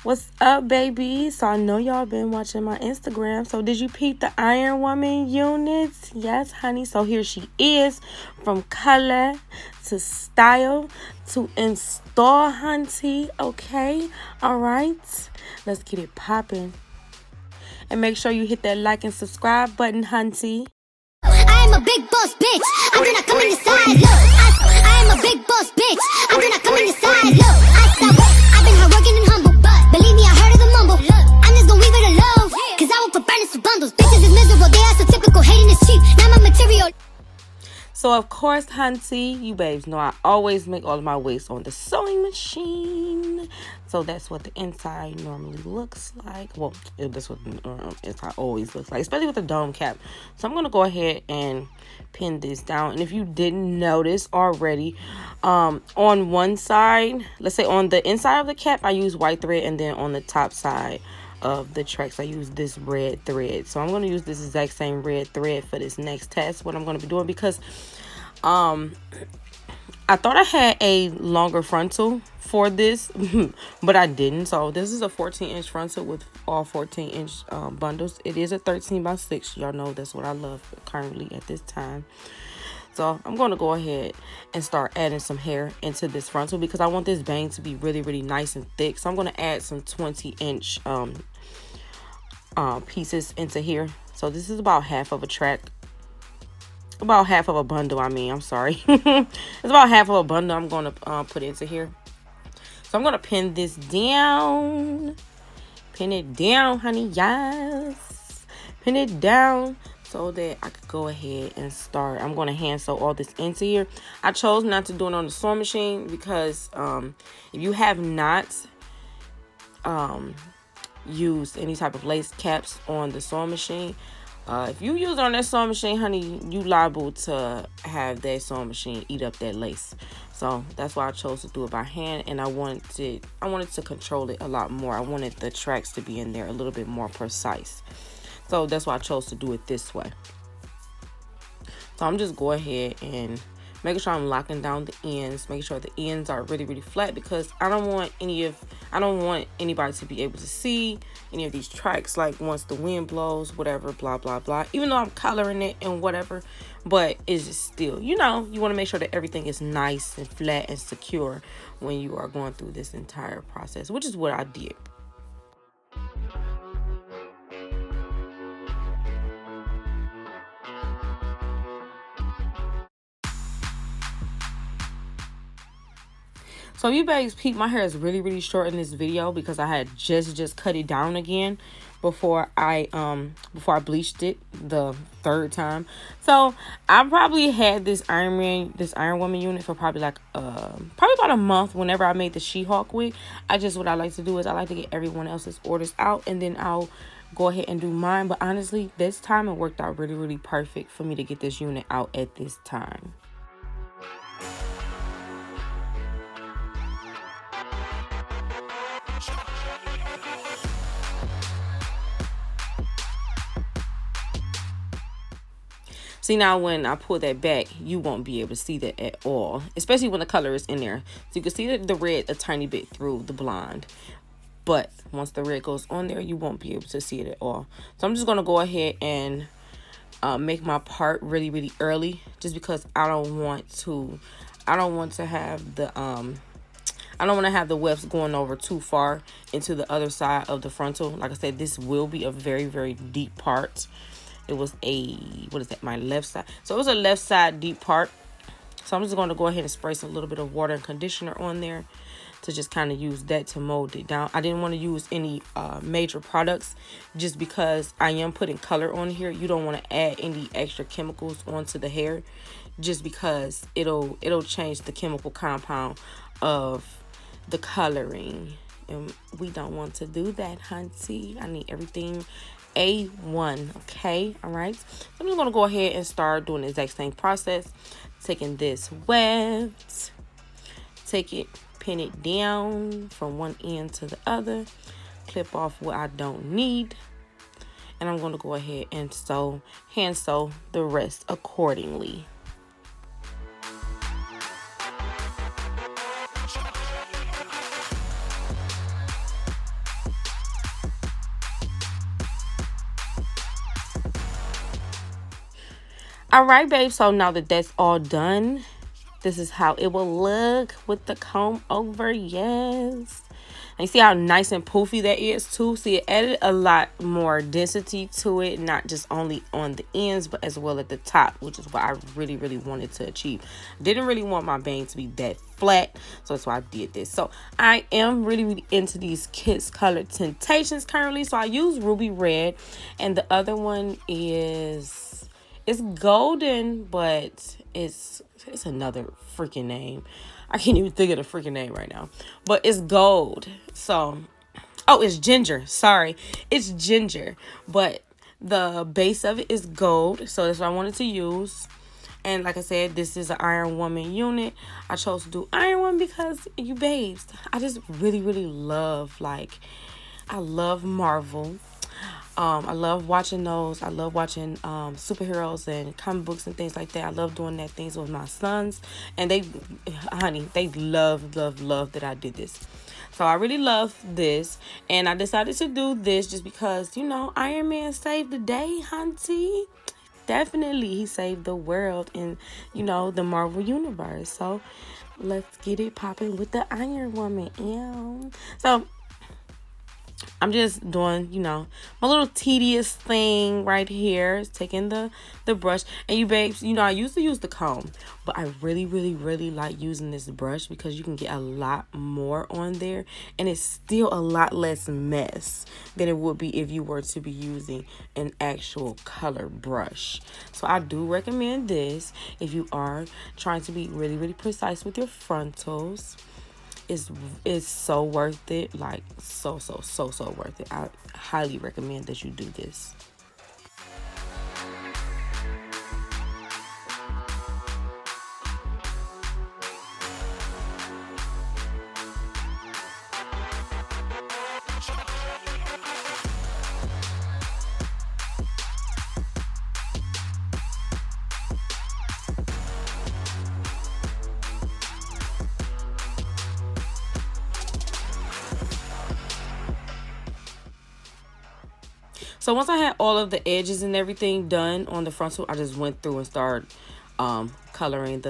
What's up, baby? So I know y'all been watching my Instagram. So did you peep the Ironwoman units? Yes, honey. So here she is, from color to style to install, hunty. Okay, all right. Let's get it popping. And make sure you hit that like and subscribe button, hunty. I am a big boss bitch. I do not come in your size. Look, I am a big boss bitch. I do not come in your size. Look, I've been hard working and humble. Believe me, I heard of the mumble. I'm just gonna leave it alone, cause I won't put burners for bundles. Bitches is miserable, they are so typical. Hating is cheap, not my material. So of course, hunty, you babes know I always make all of my wigs on the sewing machine. So that's what the inside normally looks like. Well, that's what the inside always looks like, especially with the dome cap. So I'm going to go ahead and pin this down. And if you didn't notice already, on one side, let's say on the inside of the cap, I use white thread. And then on the top side of the tracks, I use this red thread. So I'm going to use this exact same red thread for this next test, what I'm going to be doing, because I thought I had a longer frontal for this, but I didn't. So this is a 14-inch frontal with all 14-inch bundles. It is a 13x6. Y'all know that's what I love currently at this time. So I'm going to go ahead and start adding some hair into this frontal, because I want this bang to be really, really nice and thick. So I'm going to add some 20-inch pieces into here. So this is about half of a track. About half of a bundle, I'm sorry. It's about half of a bundle I'm going to put into here. So I'm going to pin this down. Pin it down, honey. Yes. Pin it down so that I could go ahead and start. I'm going to hand sew all this into here. I chose not to do it on the sewing machine because if you have not used any type of lace caps on the sewing machine, if you use it on that sewing machine, honey, you liable to have that sewing machine eat up that lace. So that's why I chose to do it by hand, and I wanted to control it a lot more. I wanted the tracks to be in there a little bit more precise. So that's why I chose to do it this way. So I'm just go ahead and making sure I'm locking down the ends, making sure the ends are really, really flat, because I don't want anybody to be able to see any of these tracks, like once the wind blows, whatever, blah, blah, blah. Even though I'm coloring it and whatever, but it's just still, you know, you want to make sure that everything is nice and flat and secure when you are going through this entire process, which is what I did. So you babes peep, my hair is really, really short in this video because I had just cut it down again before I bleached it the third time. So I probably had this Ironwoman unit for probably like probably about a month. Whenever I made the She-Hulk wig, what I like to do is I like to get everyone else's orders out, and then I'll go ahead and do mine. But honestly, this time it worked out really, really perfect for me to get this unit out at this time. See, now when I pull that back, you won't be able to see that at all, especially when the color is in there. So you can see the red a tiny bit through the blonde, but once the red goes on there, you won't be able to see it at all. So I'm just going to go ahead and make my part really, really early, just because I don't want to have the I don't want to have the wefts going over too far into the other side of the frontal. Like I said, this will be a very, very deep part. It was my left side. So it was a left side deep part. So I'm just going to go ahead and spray a little bit of water and conditioner on there to just kind of use that to mold it down. I didn't want to use any major products, just because I am putting color on here. You don't want to add any extra chemicals onto the hair, just because it'll change the chemical compound of the coloring, and we don't want to do that, hunty. I need everything A1, okay? All right, so I'm just gonna go ahead and start doing the exact same process, taking this weft, pin it down from one end to the other, clip off what I don't need, and I'm gonna go ahead and hand sew the rest accordingly. All right, babe. So now that that's all done, this is how it will look with the comb over. Yes. And you see how nice and poofy that is too? See, it added a lot more density to it, not just only on the ends, but as well at the top, which is what I really, really wanted to achieve. Didn't really want my bang to be that flat, so that's why I did this. So I am really, really into these Kids Color Tintations currently. So I use Ruby Red, and the other one is, it's golden, but it's another freaking name. I can't even think of the freaking name right now, but it's gold. So, oh, it's ginger. Sorry, it's ginger, but the base of it is gold. So that's what I wanted to use. And like I said, this is an Ironwoman unit. I chose to do Ironwoman because you babes, I just really, really love, like, I love Marvel. I love watching those. I love watching superheroes and comic books and things like that. I love doing that things with my sons. And they, honey, they love that I did this. So I really love this. And I decided to do this just because, you know, Iron Man saved the day, hunty. Definitely, he saved the world in, you know, the Marvel Universe. So let's get it popping with the Iron Woman. Ew. So I'm just doing, you know, my little tedious thing right here is taking the brush. And you babes, you know, I used to use the comb, but I really, really, really like using this brush because you can get a lot more on there, and it's still a lot less mess than it would be if you were to be using an actual color brush. So I do recommend this if you are trying to be really, really precise with your frontals. It's so worth it, like so worth it. I highly recommend that you do this. So once I had all of the edges and everything done on the frontal, I just went through and started coloring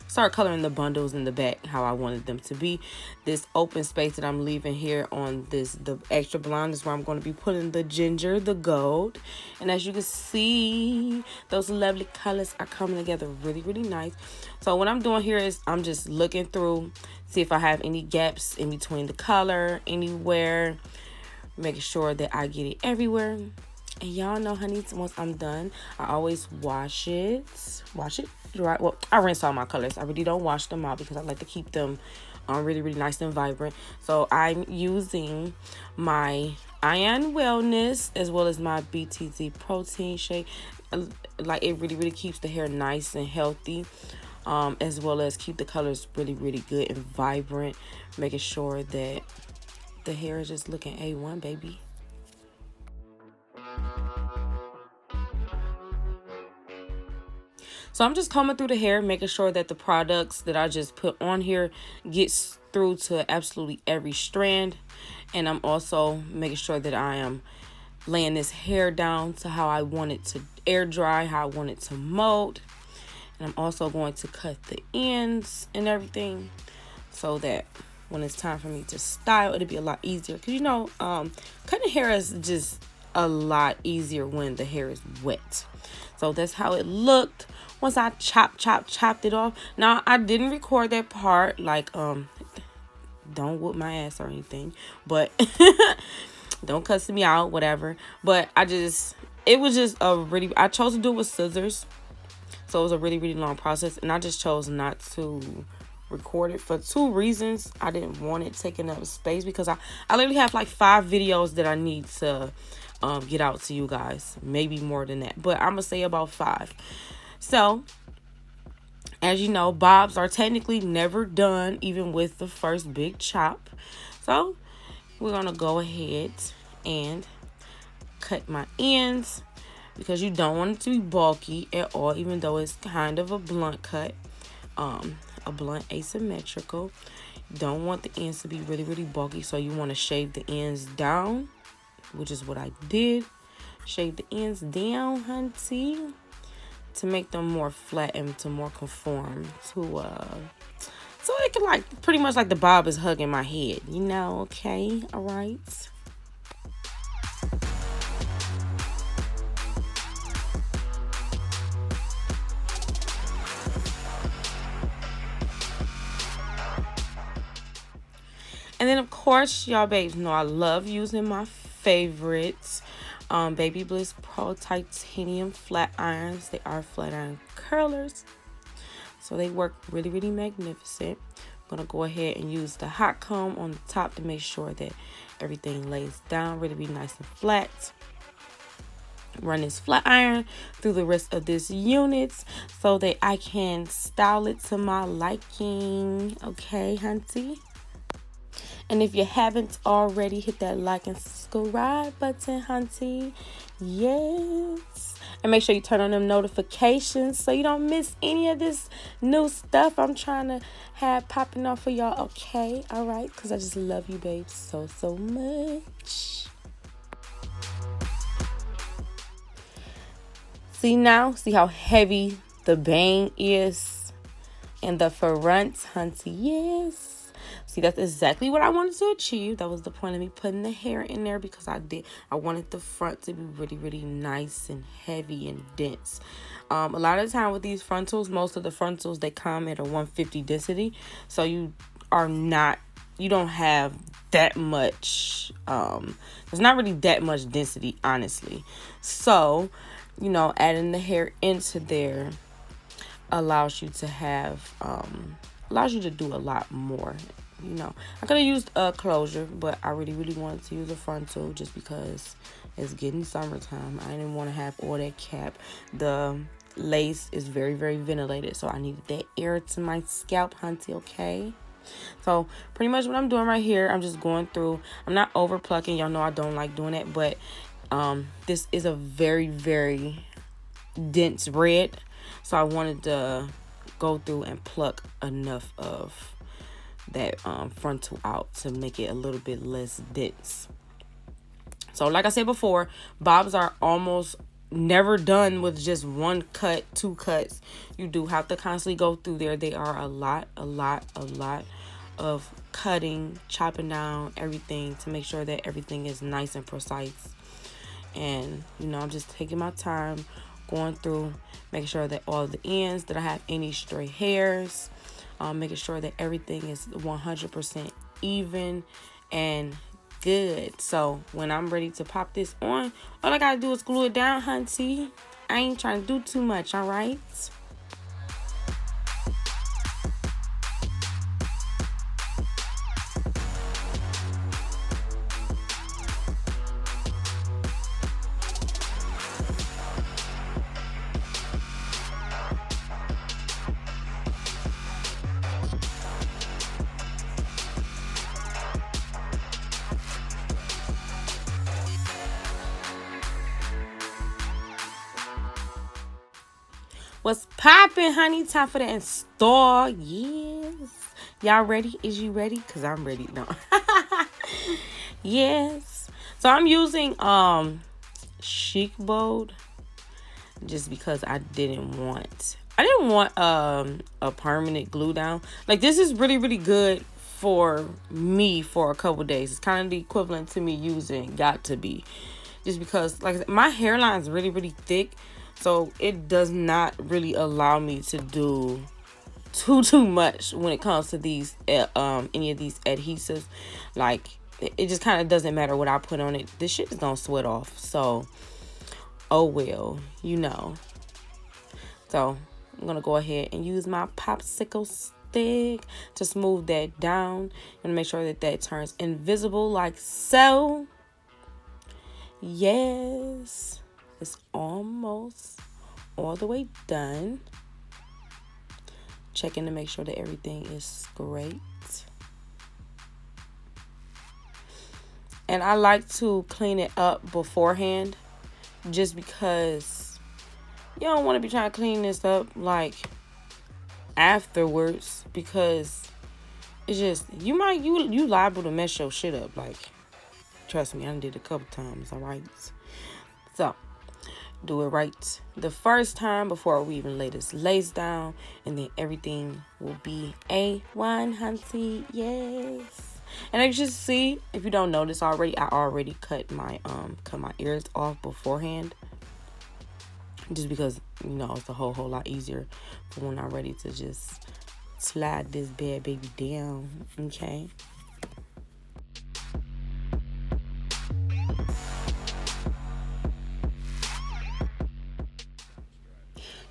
start coloring the bundles in the back how I wanted them to be. This open space that I'm leaving here on the extra blonde is where I'm going to be putting the ginger, the gold. And as you can see, those lovely colors are coming together really, really nice. So what I'm doing here is I'm just looking through, see if I have any gaps in between the color, anywhere, making sure that I get it everywhere. And y'all know, honey, once I'm done, I always wash it dry. Well, I rinse all my colors. I really don't wash them out because I like to keep them really, really nice and vibrant. So I'm using my Ion Wellness as well as my BTZ protein shake. Like, it really, really keeps the hair nice and healthy, as well as keep the colors really, really good and vibrant, making sure that the hair is just looking A1, baby. So I'm just combing through the hair, making sure that the products that I just put on here gets through to absolutely every strand. And I'm also making sure that I am laying this hair down to how I want it to air dry, how I want it to molt. And I'm also going to cut the ends and everything so that when it's time for me to style, it'll be a lot easier. Because, you know, cutting hair is just a lot easier when the hair is wet. So that's how it looked once I chopped it off. Now, I didn't record that part, like, don't whoop my ass or anything, but don't cuss me out, whatever. But it was just I chose to do it with scissors. So it was a really, really long process, and I just chose not to record it for 2 reasons. I didn't want it taking up space because I literally have like 5 videos that I need to get out to you guys, maybe more than that, but I'm gonna say about 5. So as you know, bobs are technically never done, even with the first big chop. So we're gonna go ahead and cut my ends because you don't want it to be bulky at all, even though it's kind of a blunt cut, a blunt asymmetrical. You don't want the ends to be really, really bulky, so you want to shave the ends down, which is what I did. shave the ends down, hunty, to make them more flat and to more conform to so it can like pretty much like the bob is hugging my head, you know. Okay, all right. And then of course, y'all babes know I love using my favorites, Baby Bliss Pro Titanium flat irons. They are flat iron curlers, so they work really, really magnificent. I'm gonna go ahead and use the hot comb on the top to make sure that everything lays down really, really nice and flat. Run this flat iron through the rest of this unit so that I can style it to my liking. Okay, hunty. And if you haven't already, hit that like and subscribe button, hunty. Yes. And make sure you turn on them notifications so you don't miss any of this new stuff I'm trying to have popping off for y'all. Okay, all right, because I just love you, babes, so, so much. See now? See how heavy the bang is in the front, hunty? Yes. See, that's exactly what I wanted to achieve. That was the point of me putting the hair in there, because I wanted the front to be really, really nice and heavy and dense. A lot of the time with these frontals, most of the frontals, they come at a 150 density. So you don't have that much, there's not really that much density, honestly. So, you know, adding the hair into there allows you to have, allows you to do a lot more. You know, I could have used a closure, but I really, really wanted to use a frontal just because it's getting summertime. I didn't want to have all that cap. The lace is very, very ventilated, so I needed that air to my scalp, hunty. Okay, so pretty much what I'm doing right here, I'm just going through. I'm not over plucking. Y'all know I don't like doing that, but this is a very, very dense red, so I wanted to go through and pluck enough of that frontal out to make it a little bit less dense. So like I said before, bobs are almost never done with just one cut, two cuts. You do have to constantly go through there. They are a lot of cutting, chopping down everything to make sure that everything is nice and precise. And you know, I'm just taking my time going through, making sure that all the ends, that I have any stray hairs, making sure that everything is 100% even and good. So when I'm ready to pop this on, all I gotta do is glue it down, hunty. I ain't trying to do too much, all right? What's poppin', honey? Time for the install. Yes. Y'all ready? Is you ready? Because I'm ready. No. Yes. So I'm using Chic Bold just because I didn't want a permanent glue down. Like, this is really, really good for me for a couple days. It's kind of the equivalent to me using Got To Be. Just because, like, my hairline is really, really thick. So it does not really allow me to do too much when it comes to these any of these adhesives. Like, it just kind of doesn't matter what I put on it. This shit is gonna sweat off. So, oh well, you know. So I'm gonna go ahead and use my popsicle stick to smooth that down and make sure that that turns invisible like so. Yes. It's almost all the way done. Checking to make sure that everything is great. And I like to clean it up beforehand, just because you don't want to be trying to clean this up like afterwards, because it's just you liable to mess your shit up. Like, trust me, I did it a couple times. All right. So do it right the first time before we even lay this lace down, and then everything will be A1, hunty. Yes. And as you see, if you don't notice already, I already cut my ears off beforehand, just because, you know, it's a whole lot easier for when I'm ready to just slide this bad baby down. Okay.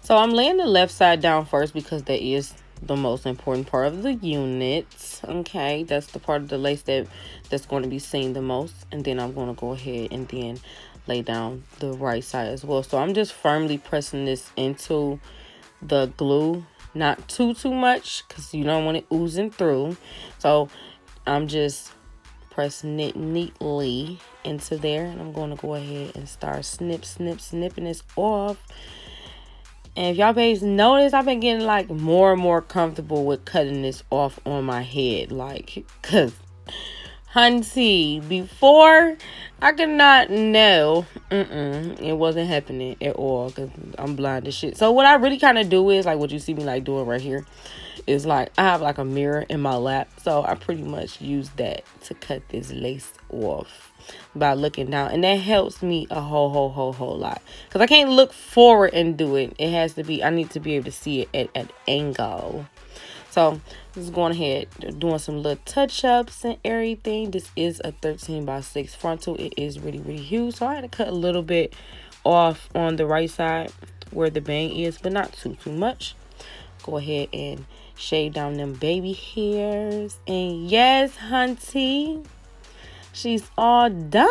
So I'm laying the left side down first because that is the most important part of the unit. Okay, that's the part of the lace that's going to be seen the most. And then I'm going to go ahead and then lay down the right side as well. So I'm just firmly pressing this into the glue, not too much, because you don't want it oozing through. So I'm just pressing it neatly into there, and I'm going to go ahead and start snipping this off. And if y'all babes notice, I've been getting like more and more comfortable with cutting this off on my head. Like, cause hunty, before I could not know, it wasn't happening at all, cause I'm blind as shit. So what I really kind of do is like what you see me like doing right here is like I have like a mirror in my lap, so I pretty much use that to cut this lace off by looking down, and that helps me a whole lot, because I can't look forward and do it. It has to be, I need to be able to see it at an angle. So just going ahead, doing some little touch-ups and everything. This is a 13x6 frontal. It is really huge, so I had to cut a little bit off on the right side where the bang is, but not too much. Go ahead and shave down them baby hairs, and yes, hunty, she's all done.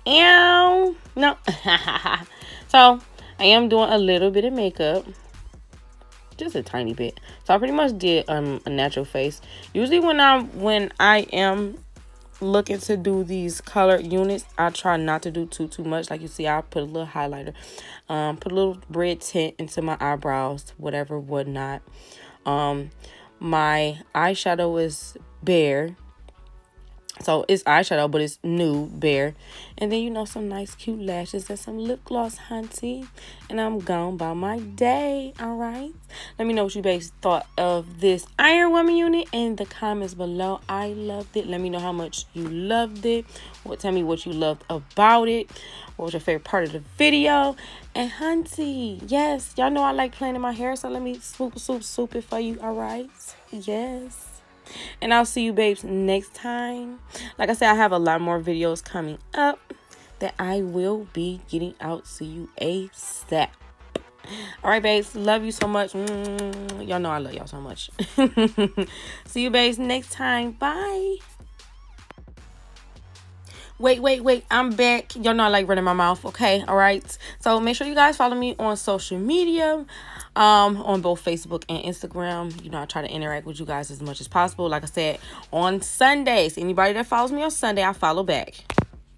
Ew. No. So I am doing a little bit of makeup, just a tiny bit. So I pretty much did a natural face. Usually when I am looking to do these color units, I try not to do too much. Like you see, I put a little highlighter, put a little red tint into my eyebrows, whatever, whatnot. My eyeshadow is bare. So it's eyeshadow, but it's nude, bare. And then, you know, some nice cute lashes and some lip gloss, hunty. And I'm gone by my day, all right? Let me know what you guys thought of this Ironwoman unit in the comments below. I loved it. Let me know how much you loved it. Tell me what you loved about it. What was your favorite part of the video? And hunty, yes, y'all know I like playing in my hair, so let me swoop it for you, all right? Yes. And I'll see you babes next time. Like I said, I have a lot more videos coming up that I will be getting out to you ASAP. All right, babes, love you so much. Y'all know I love y'all so much. See you babes next time. Bye. Wait, I'm back. Y'all know I like running my mouth, okay? All right, so make sure you guys follow me on social media, on both Facebook and Instagram. You know, I try to interact with you guys as much as possible. Like I said, on Sundays, anybody that follows me on Sunday, I follow back.